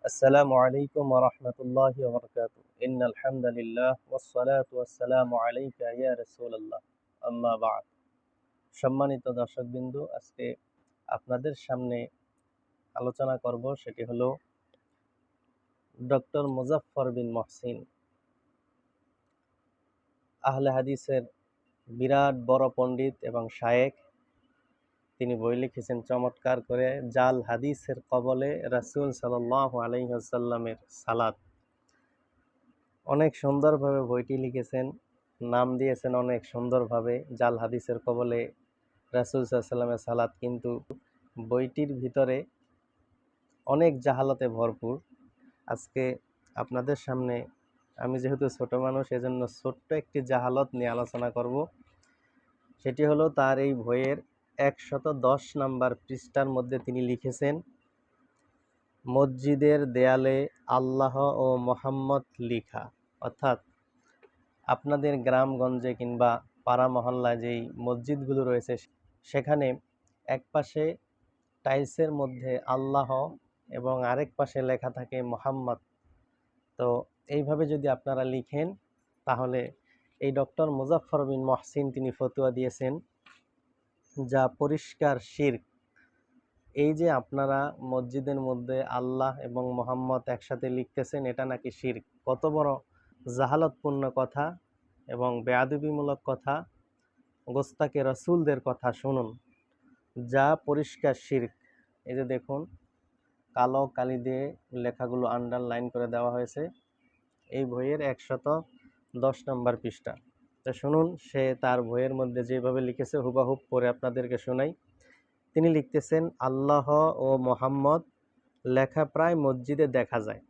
আসসালামু আলাইকুম ওয়া রাহমাতুল্লাহি ওয়া বারাকাতুহু। ইন্নাল হামদালিল্লাহ ওয়াস সালাতু ওয়াস সালামু আলাইকা ইয়া রাসূলুল্লাহ। আম্মা বা'দ। সম্মানিত দর্শকবৃন্দ, আজকে আপনাদের সামনে আলোচনা করব সেটি হলো ডক্টর মুজাফফর বিন মহসিন, আহলে হাদিসের বিরাট বড় পণ্ডিত এবং শায়েখ। তিনি বই লিখেছেন চমৎকার করে, জাল হাদিসের কবলে রাসূল সাল্লাল্লাহু আলাইহি ওয়াসাল্লামের সালাত। অনেক সুন্দরভাবে বইটি লিখেছেন, নাম দিয়েছেন অনেক সুন্দরভাবে, জাল হাদিসের কবলে রাসূল সাল্লাল্লাহু আলাইহি ওয়াসাল্লামের সালাত। কিন্তু বইটির ভিতরে অনেক জাহালতে ভরপুর। আজকে আপনাদের সামনে, আমি যেহেতু ছোট মানুষ, এজন্য ছোট্ট একটি জাহালত নিয়ে আলোচনা করব। সেটি হলো, তার এই বইয়ের 110 নাম্বার পৃষ্ঠার মধ্যে তিনি লিখেছেন, মসজিদের দেয়ালে আল্লাহ ও মোহাম্মদ লিখা। অর্থাৎ আপনাদের গ্রামগঞ্জে কিংবা পাড়া মহল্লায় যেই মসজিদগুলো রয়েছে, সেখানে এক পাশে টাইলসের মধ্যে আল্লাহ এবং আরেক পাশে লেখা থাকে মোহাম্মদ। তো এইভাবে যদি আপনারা লিখেন, তাহলে এই ডক্টর মুজাফফর বিন মহসিন তিনি ফতোয়া দিয়েছেন, যা পরিষ্কার শিরক। এই যে আপনারা মসজিদের মধ্যে আল্লাহ এবং মোহাম্মদ একসাথে লিখতেছেন, এটা নাকি শিরক। কত বড় জাহালতপূর্ণ কথা এবং বেয়াদবিমূলক কথা, গোস্তাকে রসুলদের কথা শুনুন, যা পরিষ্কার শিরক। এই যে দেখুন, কালো কালি দিয়ে লেখাগুলো আন্ডারলাইন করে দেওয়া হয়েছে এই বইয়ের 110 নম্বর পৃষ্ঠা। তো শুনুন, সে তার বইয়ের মধ্যে যেভাবে লিখেছে হুবাহুব পড়ে আপনাদেরকে শোনাই। তিনি লিখতেছেন, আল্লাহ ও মোহাম্মদ লেখা প্রায় মসজিদে দেখা যায়।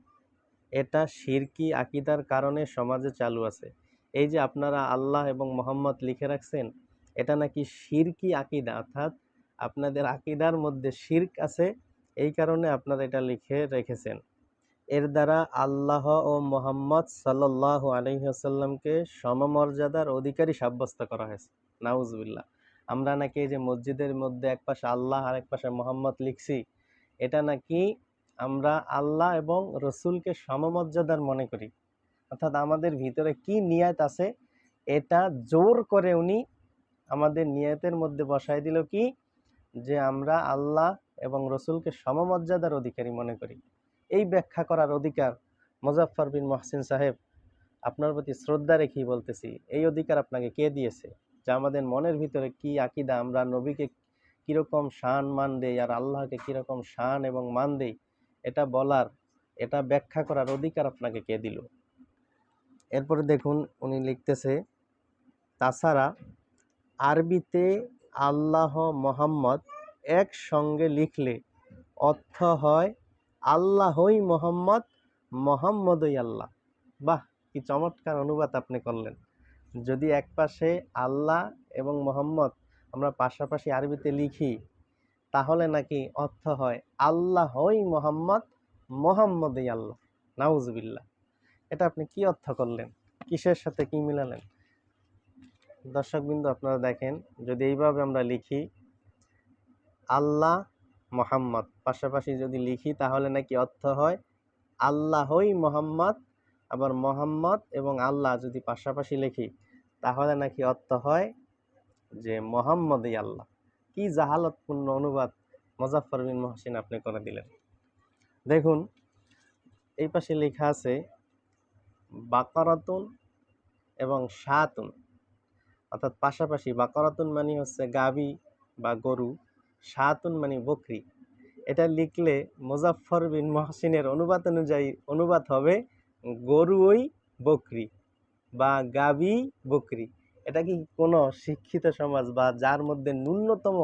এটা শিরকি আকিদার কারণে সমাজে চালু আছে। এই যে আপনারা আল্লাহ এবং মোহাম্মদ লিখে রাখছেন, এটা নাকি শিরকি আকিদা, অর্থাৎ আপনাদের আকিদার মধ্যে শিরক আছে, এই কারণে আপনারা এটা লিখে রেখেছেন। এর দ্বারা আল্লাহ ও মোহাম্মদ সাল্লাল্লাহু আলাইহি ওয়াসাল্লামকে সমমর্যাদার অধিকারী সাব্যস্ত করা হয়েছে। নাউজুবিল্লাহ। আমরা নাকি এই যে মসজিদের মধ্যে এক পাশে আল্লাহ আর এক পাশে মোহাম্মদ লিখছি, এটা নাকি আমরা আল্লাহ এবং রসুলকে সমমর্যাদার মনে করি। অর্থাৎ আমাদের ভিতরে কি নিয়াত আছে, এটা জোর করে উনি আমাদের নিয়াতের মধ্যে বসাই দিল, কি যে আমরা আল্লাহ এবং রসুলকে সমমর্যাদার অধিকারী মনে করি। এই ব্যাখ্যা করার অধিকার মুজাফফর বিন মহসিন সাহেব, আপনার প্রতি শ্রদ্ধা রেখেই বলতেছি, এই অধিকার আপনাকে কে দিয়েছে? যে আমাদের মনের ভিতরে কি আকিদা, আমরা নবীকে কীরকম শান মান দেই আর আল্লাহকে কীরকম শান এবং মান দেই, এটা বলার, এটা ব্যাখ্যা করার অধিকার আপনাকে কে দিল? এরপরে দেখুন, উনি লিখতেছে, তাছাড়া আরবিতে আল্লাহ মোহাম্মদ একসঙ্গে লিখলে অর্থ হয় আল্লাহই মোহাম্মদ, মোহাম্মদই আল্লাহ। বাহ, কি চমৎকার অনুবাদ আপনি করলেন। যদি এক পাশে আল্লাহ এবং মোহাম্মদ আমরা পাশাপাশি আরবিতে লিখি, তাহলে নাকি অর্থ হয় আল্লাহই মোহাম্মদ, মোহাম্মদই আল্লাহ। নাউজুবিল্লাহ। এটা আপনি কি অর্থ করলেন? কিসের সাথে কি মিলালেন? দর্শকবৃন্দ, আপনারা দেখেন, যদি এইভাবে আমরা লিখি আল্লাহ মোহাম্মদ পাশাপাশি যদি লিখি, তাহলে নাকি অর্থ হয় আল্লাহই মোহাম্মদ। আবার মোহাম্মদ এবং আল্লাহ যদি পাশাপাশি লিখি, তাহলে নাকি অর্থ হয় যে মোহাম্মদই আল্লাহ। কি জাহালতপূর্ণ অনুবাদ মুজাফফর বিন মহসিন আপনি করে দিলেন। দেখুন, এই পাশে লেখা আছে বাকারাতুন এবং শাতুন, অর্থাৎ পাশাপাশি। বাকারাতুন মানে হচ্ছে গাভী বা গরু, শাতুন মানে বকরি। এটা লিখলে মুজাফফর বিন মহসিনের অনুবাদ অনুযায়ী অনুবাদ হবে গরুই বকরি বা গাভী বকরি। এটা কি কোনো শিক্ষিত সমাজ বা যার মধ্যে ন্যূনতম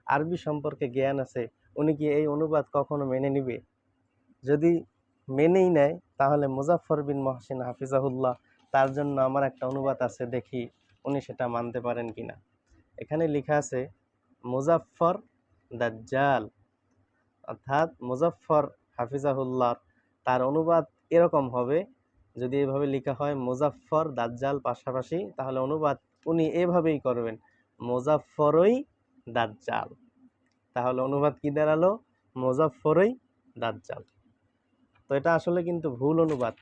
আরবি সম্পর্কে জ্ঞান আছে, উনি কি এই অনুবাদ কখনো মেনে নিবে? যদি মেনেই নেয়, তাহলে মুজাফফর বিন মহসিন হাফিজাহুল্লাহ, তার জন্য আমার একটা অনুবাদ আছে, দেখি উনি সেটা মানতে পারেন কিনা। এখানে লেখা আছে মুজাফফর দাজ্জাল, অর্থাৎ মুজাফফর হাফিজাহুল্লাহ, তার অনুবাদ এরকম হবে। যদি এভাবে লেখা হয় মুজাফফর দাজ্জাল পাশাপাশি, তাহলে অনুবাদ উনি এভাবেই করবেন, মুজাফফরই দাজ্জাল। তাহলে অনুবাদ কি দাঁড়ালো? মুজাফফরই দাজ্জাল। তো এটা আসলে কিন্তু ভুল অনুবাদ।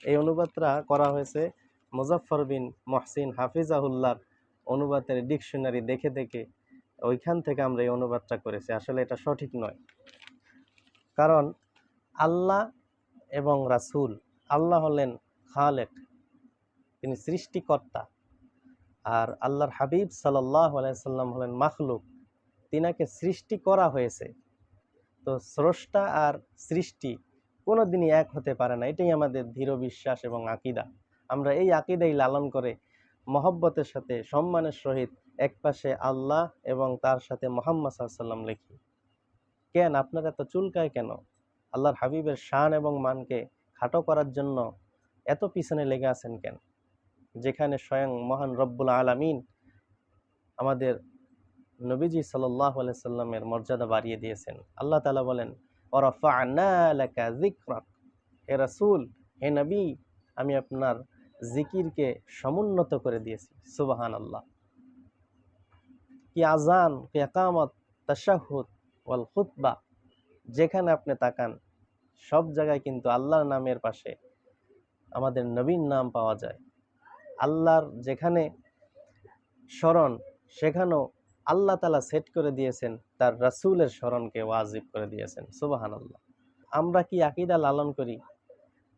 এই অনুবাদটা করা হয়েছে মুজাফফর বিন মহসিন হাফিজাহুল্লাহর অনুবাদের ডিকশনারি দেখে দেখে, ওইখান থেকে আমরা এই অনুবাদটা করেছি। আসলে এটা সঠিক নয়। কারণ আল্লাহ এবং রাসূল, আল্লাহ হলেন খালেক, তিনি সৃষ্টিকর্তা, আর আল্লাহর হাবিব সাল্লাল্লাহু আলাইহি সাল্লাম হলেন মাখলুক, তিনাকে সৃষ্টি করা হয়েছে। তো স্রষ্টা আর সৃষ্টি কোনোদিনই এক হতে পারে না, এটাই আমাদের দৃঢ় বিশ্বাস এবং আকীদা। আমরা এই আকীদাই লালন করে মহব্বতের সাথে সম্মানের সহিত একপাশে আল্লাহ এবং তার সাথে মুহাম্মদ সাল্লাল্লাহু আলাইহি সাল্লাম লিখি। কেন আপনারা এত চুলকায় কেন? আল্লাহর হাবিবের শান এবং মানকে খাটো করার জন্য এত পিছনে লেগে আছেন কেন? যেখানে স্বয়ং মহান রব্বুল আলামিন আমাদের নবীজি সাল্লাল্লাহু আলাইহি সাল্লামের মর্যাদা বাড়িয়ে দিয়েছেন। আল্লাহ তাআলা বলেন, ওয়ারাফা'না লাকা যিকরাক, হে রাসূল, হে নবী, আমি আপনার জিকিরকে সমুন্নত করে দিয়েছি। সুবহানাল্লাহ। কি আযান, কি ইকামত, তাশাহুদ ওয়াল খুতবা, যেখানে আপনি তাকান সব জায়গায় কিন্তু আল্লাহর নামের পাশে আমাদের নবীর নাম পাওয়া যায়। আল্লাহর যেখানে স্মরণ, সেখানেও আল্লাহ তাআলা সেট করে দিয়েছেন তার রাসূলের স্মরণকে ওয়াজিব করে দিয়েছেন। সুবহানাল্লাহ। আমরা কি আকীদা লালন করি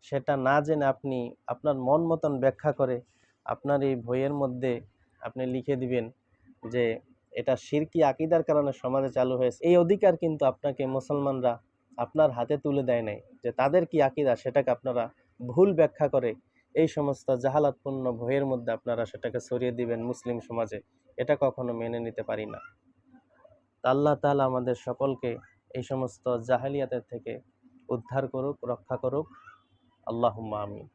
সেটা না জেনে আপনি আপনার মন মতন ব্যাখ্যা করে আপনার এই বইয়ের মধ্যে আপনি লিখে দিবেন যে এটা শিরকি আকীদার কারণে সমাজে চালু হয়েছে। এই অধিকার কিন্তু আপনাকে মুসলমানরা আপনার হাতে তুলে দেয় নাই, যে তাদের কি আকীদা সেটাকে আপনারা ভুল ব্যাখ্যা করে এই সমস্ত জাহালাতপূর্ণ বইয়ের মধ্যে আপনারা সেটাকে ছড়িয়ে দিবেন মুসলিম সমাজে। এটা কখনো মেনে নিতে পারি না। তা আল্লাহ তাআলা আমাদের সকলকে এই সমস্ত জাহেলিয়াতের থেকে উদ্ধার করুক, রক্ষা করুক। আল্লাহুম্মা আমিন।